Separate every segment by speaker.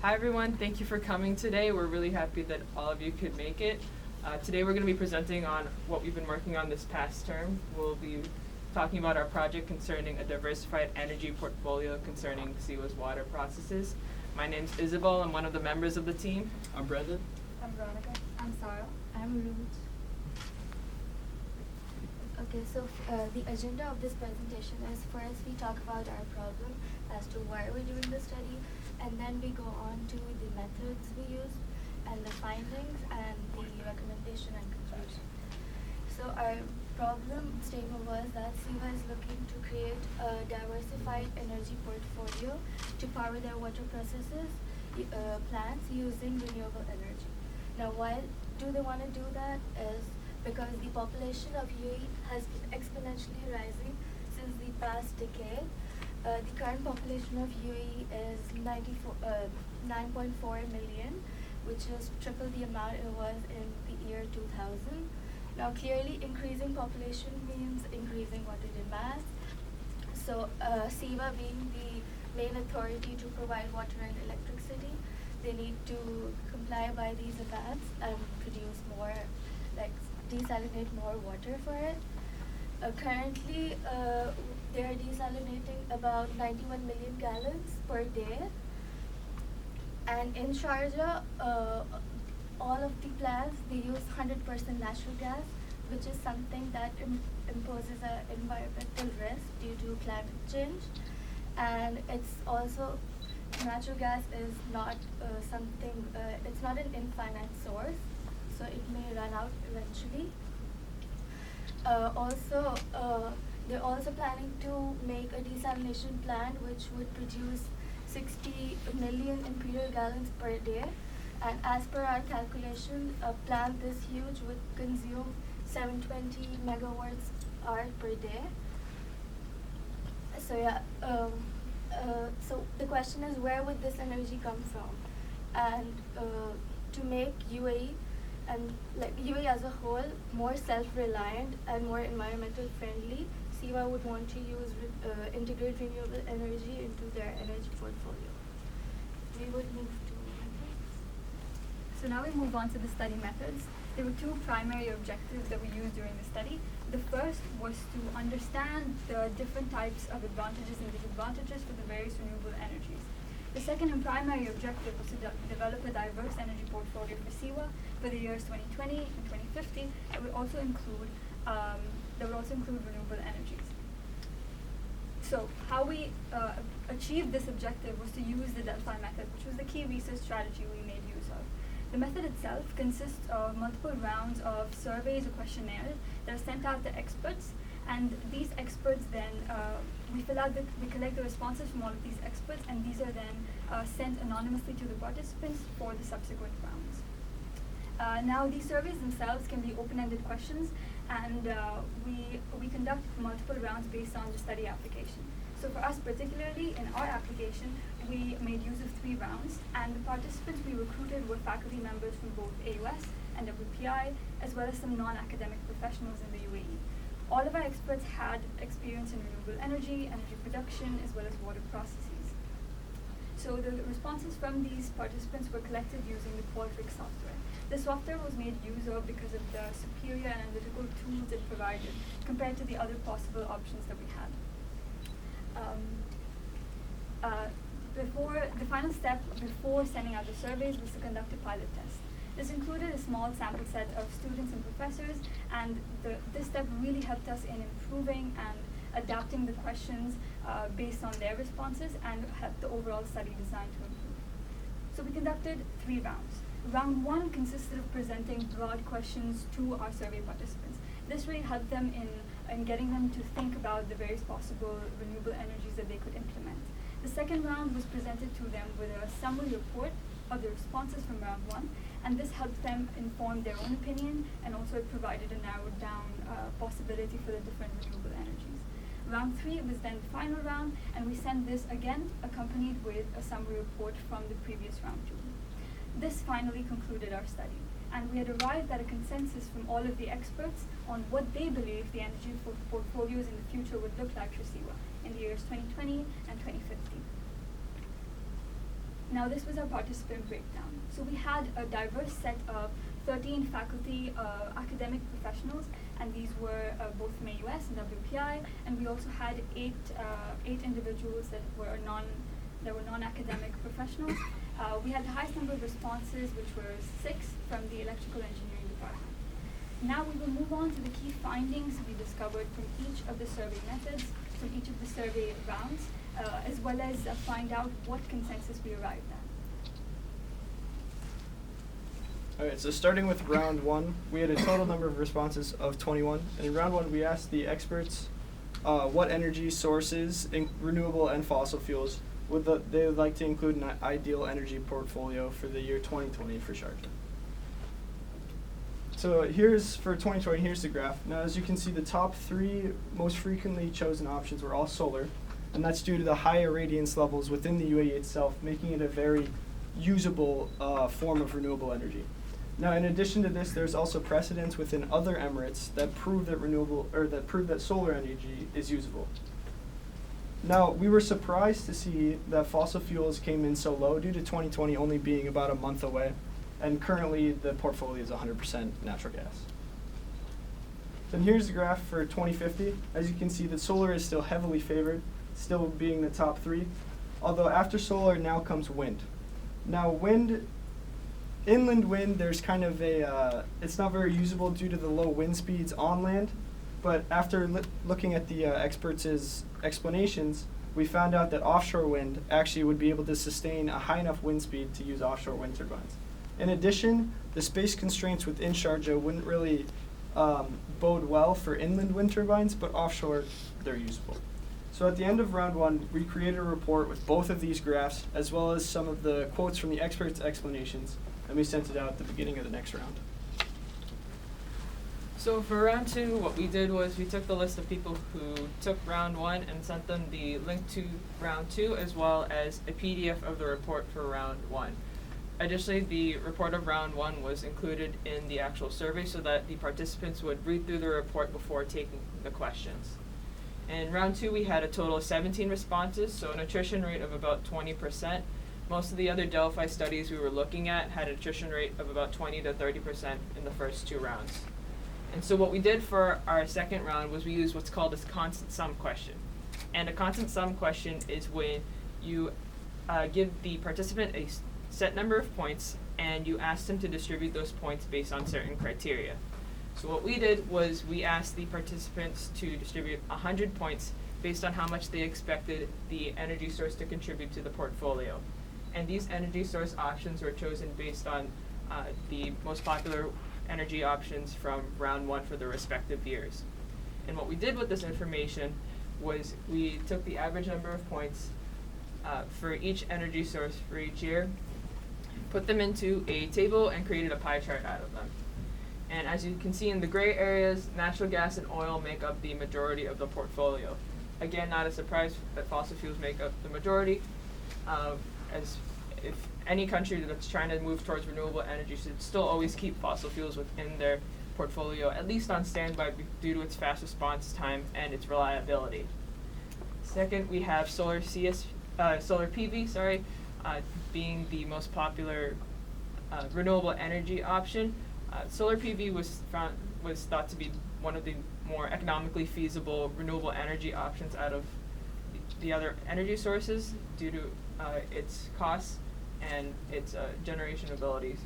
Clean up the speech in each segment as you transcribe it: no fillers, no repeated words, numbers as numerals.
Speaker 1: Hi everyone, thank you for coming today. We're really happy that all of you could make it. Today we're going to be presenting on what we've been working on this past term. We'll be talking about our project concerning a diversified energy portfolio concerning SEWA's water processes. My name's Isabel, I'm one of the members of the team.
Speaker 2: I'm Brendan.
Speaker 3: I'm Veronica.
Speaker 4: I'm Sarah.
Speaker 3: I'm Ruth.
Speaker 4: Okay, so the agenda of this presentation is first we talk about our problem as to why we're doing the study, and then we go on to the methods we use and the findings and the recommendation and conclusion. So our problem statement was that SEWA is looking to create a diversified energy portfolio to power their water processes plants using renewable energy. Now, why do they want to do that is because the population of UAE has been exponentially rising since the past decade. The current population of UAE is 9.4 million, which is triple the amount it was in the year 2000. Now, clearly, increasing population means increasing water demand. So, SEWA being the main authority to provide water and electricity, they need to comply by these demands and produce more, like desalinate more water for it. Currently, they are desalinating about 91 million gallons per day. And in Sharjah, all of the plants, they use 100% natural gas, which is something that imposes an environmental risk due to climate change. And it's also, natural gas is not it's not an infinite source, so it may run out eventually. They're also planning to make a desalination plant which would produce 60 million imperial gallons per day. And as per our calculation, a plant this huge would consume 720 megawatts hour per day. So yeah, so the question is, where would this energy come from? And to make UAE and like UAE as a whole more self-reliant and more environmental friendly, SEWA would want to use integrate renewable energy into their energy portfolio. We would move to methods.
Speaker 3: So now we move on to the study methods. There were two primary objectives that we used during the study. The first was to understand the different types of advantages and disadvantages for the various renewable energies. The second and primary objective was to develop a diverse energy portfolio for SEWA for the years 2020 and 2050 that would also include renewable energies. So how we achieved this objective was to use the Delphi method, which was the key research strategy we made use of. The method itself consists of multiple rounds of surveys or questionnaires that are sent out to experts, and these experts then, we collect the responses from all of these experts, and these are then sent anonymously to the participants for the subsequent rounds. Now, these surveys themselves can be open-ended questions, and we conduct multiple rounds based on the study application. So for us particularly, in our application, we made use of 3 rounds, and the participants we recruited were faculty members from both AUS and WPI, as well as some non-academic professionals in the UAE. All of our experts had experience in renewable energy production, as well as water processes. So the responses from these participants were collected using the Qualtrics software. The software was made use of because of the superior analytical tools it provided compared to the other possible options that we had. The final step before sending out the surveys was to conduct a pilot test. This included a small sample set of students and professors, and this step really helped us in improving and adapting the questions based on their responses and helped the overall study design to improve. So we conducted 3 rounds. Round 1 consisted of presenting broad questions to our survey participants. This really helped them in getting them to think about the various possible renewable energies that they could implement. The second round was presented to them with a summary report of the responses from round 1, and this helped them inform their own opinion, and also it provided a narrowed down possibility for the different renewable energies. Round 3 was then the final round, and we sent this again accompanied with a summary report from the previous round 2. This finally concluded our study, and we had arrived at a consensus from all of the experts on what they believe the energy portfolios in the future would look like for SEWA in the years 2020 and 2050. Now this was our participant breakdown. So we had a diverse set of 13 faculty academic professionals, and these were both from AUS and WPI, and we also had eight individuals that were non-academic professionals. We had the highest number of responses, which were 6 from the electrical engineering department. Now we will move on to the key findings we discovered from each of the survey methods, from each of the survey rounds, as well as find out what consensus we arrived at.
Speaker 2: Alright, so starting with round 1, we had a total number of responses of 21. And in round 1, we asked the experts what energy sources, renewable and fossil fuels, they would like to include in an ideal energy portfolio for the year 2020 for Sharjah. So for 2020, here's the graph. Now, as you can see, the top 3 most frequently chosen options were all solar, and that's due to the high irradiance levels within the UAE itself, making it a very usable form of renewable energy. Now, in addition to this, there's also precedents within other emirates that prove that solar energy is usable. Now, we were surprised to see that fossil fuels came in so low due to 2020 only being about a month away, and currently the portfolio is 100% natural gas. Then here's the graph for 2050. As you can see, that solar is still heavily favored, still being the top 3, although after solar now comes wind. Now, inland wind, there's kind of it's not very usable due to the low wind speeds on land, but after looking at the experts' explanations, we found out that offshore wind actually would be able to sustain a high enough wind speed to use offshore wind turbines. In addition, the space constraints within Sharjah wouldn't really bode well for inland wind turbines, but offshore, they're usable. So at the end of round 1, we created a report with both of these graphs, as well as some of the quotes from the experts' explanations, and we sent it out at the beginning of the next round.
Speaker 1: So for round 2, what we did was we took the list of people who took round 1 and sent them the link to round 2, as well as a PDF of the report for round 1. Additionally, the report of round 1 was included in the actual survey so that the participants would read through the report before taking the questions. In round 2, we had a total of 17 responses, so an attrition rate of about 20%. Most of the other Delphi studies we were looking at had an attrition rate of about 20 to 30% in the first 2 rounds. And so what we did for our second round was we used what's called a constant sum question. And a constant sum question is when you give the participant a set number of points and you ask them to distribute those points based on certain criteria. So what we did was we asked the participants to distribute 100 points based on how much they expected the energy source to contribute to the portfolio. And these energy source options were chosen based on the most popular energy options from round 1 for the respective years. And what we did with this information was we took the average number of points for each energy source for each year, put them into a table, and created a pie chart out of them. And as you can see in the gray areas, natural gas and oil make up the majority of the portfolio. Again, not a surprise that fossil fuels make up the majority, as if any country that's trying to move towards renewable energy should still always keep fossil fuels within their portfolio, at least on standby due to its fast response time and its reliability. Second, we have solar PV, being the most popular renewable energy option. Solar PV was thought to be one of the more economically feasible renewable energy options out of the other energy sources due to its costs and its generation abilities.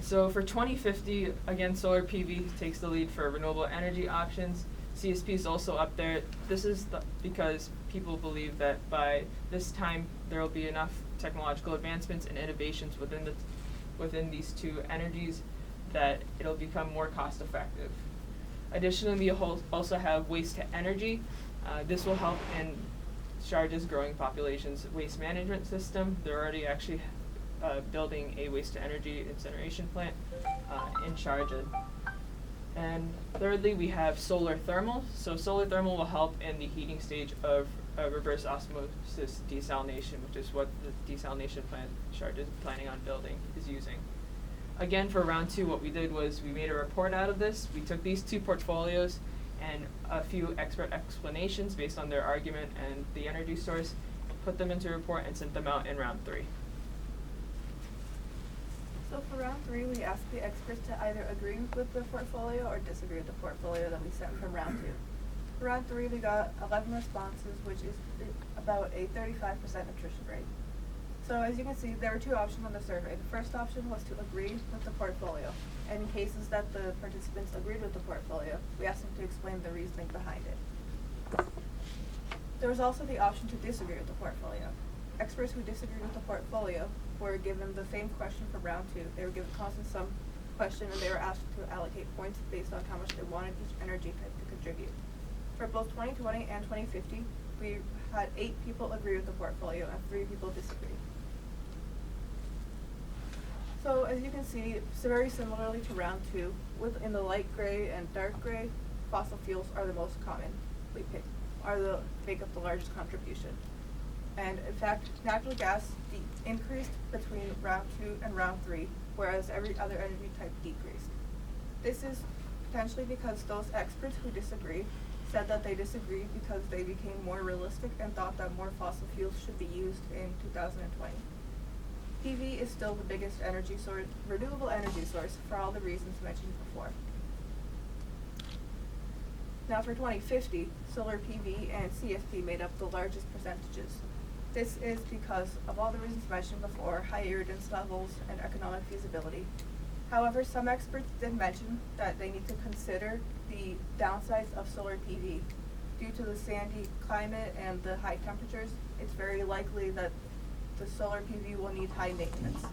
Speaker 1: So for 2050, again, solar PV takes the lead for renewable energy options. CSP is also up there. This is because people believe that by this time there will be enough technological advancements and innovations within these 2 energies that it'll become more cost effective. Additionally, we also have waste to energy. This will help in Sharjah's growing population's waste management system. They're already actually building a waste to energy incineration plant in Sharjah. And thirdly, we have solar thermal. So solar thermal will help in the heating stage of reverse osmosis desalination, which is what the desalination plant Sharjah is planning on building is using. Again, for round 2, what we did was we made a report out of this. We took these 2 portfolios and a few expert explanations based on their argument and the energy source, put them into a report and sent them out in round 3.
Speaker 5: So for round 3, we asked the experts to either agree with the portfolio or disagree with the portfolio that we sent from round 2. For round 3, we got 11 responses, which is about a 35% attrition rate. So as you can see, there were 2 options on the survey. The first option was to agree with the portfolio. And in cases that the participants agreed with the portfolio, we asked them to explain the reasoning behind it. There was also the option to disagree with the portfolio. Experts who disagreed with the portfolio were given the same question for round 2. They were given constant sum question, and they were asked to allocate points based on how much they wanted each energy type to contribute. For both 2020 and 2050, we had 8 people agree with the portfolio and 3 people disagree. So as you can see, very similarly to round 2, in the light gray and dark gray, fossil fuels are the most commonly picked, make up the largest contribution. And in fact, natural gas increased between round 2 and round 3, whereas every other energy type decreased. This is potentially because those experts who disagree said that they disagreed because they became more realistic and thought that more fossil fuels should be used in 2020. PV is still the biggest energy source, renewable energy source, for all the reasons mentioned before. Now for 2050, solar PV and CFP made up the largest percentages. This is because of all the reasons mentioned before, high irritance levels and economic feasibility. However, some experts did mention that they need to consider the downsides of solar PV. Due to the sandy climate and the high temperatures, it's very likely that the solar PV will need high maintenance.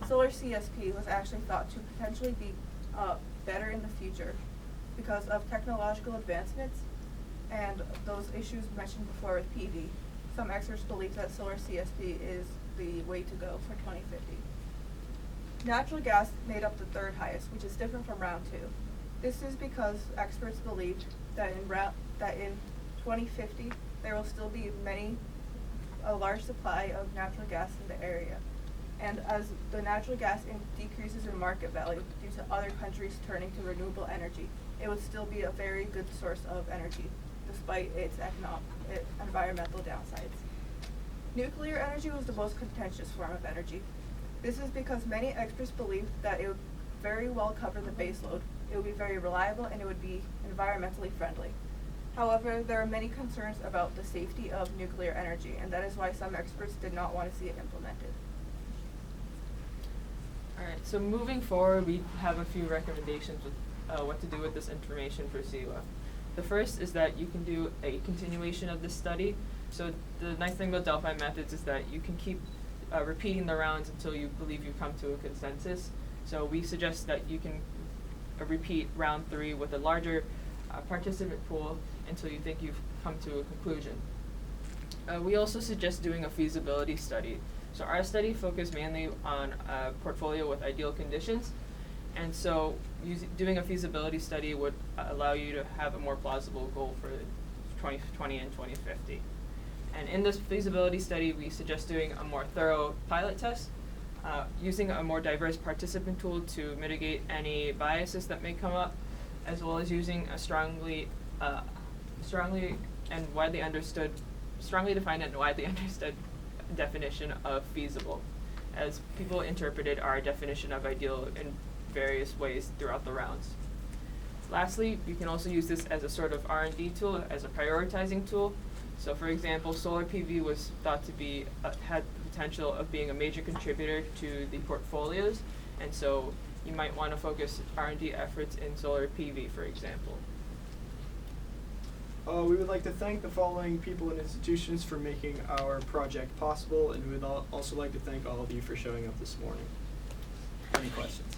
Speaker 5: Solar CSP was actually thought to potentially be better in the future because of technological advancements and those issues mentioned before with PV. Some experts believe that solar CSP is the way to go for 2050. Natural gas made up the 3rd highest, which is different from round 2. This is because experts believed that in 2050 there will still be a large supply of natural gas in the area. And as the natural gas decreases in market value due to other countries turning to renewable energy, it would still be a very good source of energy, despite its environmental downsides. Nuclear energy was the most contentious form of energy. This is because many experts believed that it would very well cover the baseload, it would be very reliable, and it would be environmentally friendly. However, there are many concerns about the safety of nuclear energy, and that is why some experts did not want to see it implemented.
Speaker 1: Alright, so moving forward, we have a few recommendations with what to do with this information for SEWA. The first is that you can do a continuation of this study. So the nice thing about Delphi methods is that you can keep repeating the rounds until you believe you've come to a consensus. So we suggest that you can repeat round 3 with a larger participant pool until you think you've come to a conclusion. We also suggest doing a feasibility study. So our study focused mainly on a portfolio with ideal conditions, and so doing a feasibility study would allow you to have a more plausible goal for 2020 and 2050. And in this feasibility study, we suggest doing a more thorough pilot test, using a more diverse participant tool to mitigate any biases that may come up, as well as using a strongly defined and widely understood definition of feasible, as people interpreted our definition of ideal in various ways throughout the rounds. Lastly, you can also use this as a sort of R&D tool, as a prioritizing tool. So for example, solar PV was thought to be, had the potential of being a major contributor to the portfolios, and so you might want to focus R&D efforts in solar PV, for example.
Speaker 2: We would like to thank the following people and institutions for making our project possible, and we would also like to thank all of you for showing up this morning. Any questions?